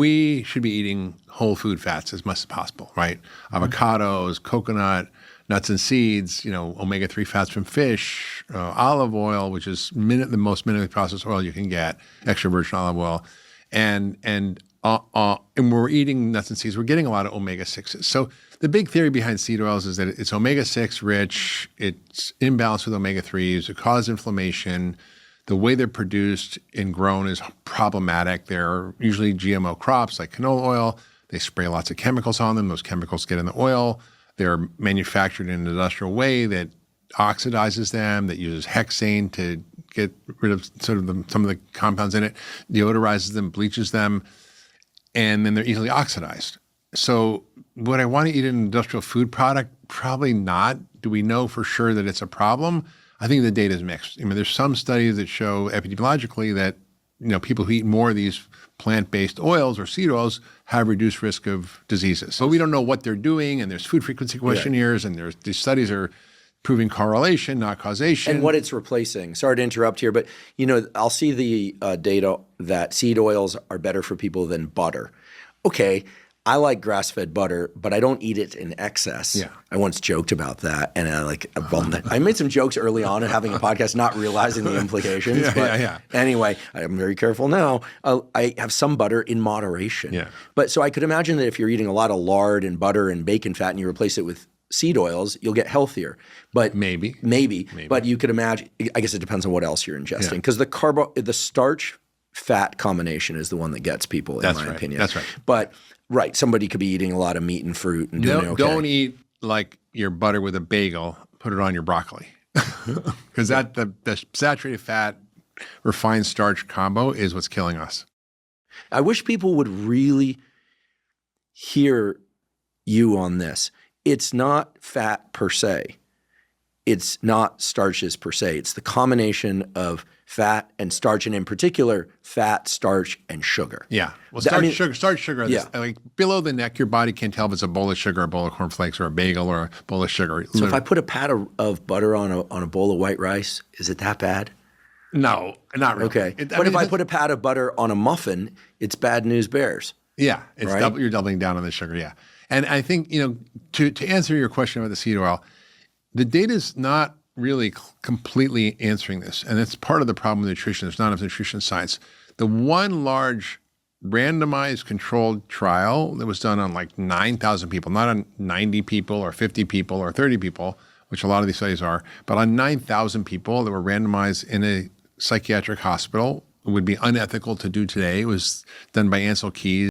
we should be eating whole food fats as much as possible, right? Avocados, coconut, nuts and seeds, omega-3 fats from fish, olive oil, which is the most minimally processed oil you can get, extra virgin olive oil. And when we're eating nuts and seeds, we're getting a lot of omega-6s. So the big theory behind seed oils is that it's omega-6 rich, it's imbalanced with omega-3s, it causes inflammation. The way they're produced and grown is problematic. They're usually GMO crops like canola oil. They spray lots of chemicals on them. Those chemicals get in the oil. They're manufactured in an industrial way that oxidizes them, that uses hexane to get rid of some of the compounds in it, deodorizes them, bleaches them, and then they're easily oxidized. So would I want to eat an industrial food product? Probably not. Do we know for sure that it's a problem? I think the data is mixed. There's some studies that show epidemiologically that people who eat more of these plant-based oils or seed oils have reduced risk of diseases. So we don't know what they're doing, and there's food frequency questionnaires, and these studies are proving correlation, not causation. And what it's replacing. Sorry to interrupt here, but I'll see the data that seed oils are better for people than butter. Okay, I like grass-fed butter, but I don't eat it in excess. Yeah. I once joked about that, and I made some jokes early on in having a podcast, not realizing the implications. Anyway, I'm very careful now. I have some butter in moderation. Yeah. But so I could imagine that if you're eating a lot of lard and butter and bacon fat and you replace it with seed oils, you'll get healthier. But maybe. But you could imagine. I guess it depends on what else you're ingesting, because the starch fat combination is the one that gets people, in my opinion. That's right. But somebody could be eating a lot of meat and fruit and doing okay. Don't eat like your butter with a bagel. Put it on your broccoli, because the saturated fat, refined starch combo is what's killing us. I wish people would really hear you on this. It's not fat per se. It's not starches per se. It's the combination of fat and starch, and in particular, fat, starch, and sugar. Yeah. Well, starch, sugar. Like below the neck, your body can't tell if it's a bowl of sugar, a bowl of cornflakes, or a bagel, or a bowl of sugar. So if I put a pat of butter on a bowl of white rice, is it that bad? No, not really. Okay. If I put a pat of butter on a muffin, it's bad news bears. Yeah. It's right? You're doubling down on the sugar, yeah. And I think, to answer your question about the seed oil, the data is not really completely answering this. And it's part of the problem with nutrition. There's not enough nutrition science. The one large randomized controlled trial that was done on like 9,000 people, not on 90 people or 50 people or 30 people, which a lot of these studies are, but on 9,000 people that were randomized in a psychiatric hospital. It would be unethical to do today. It was done by Ansel Keys.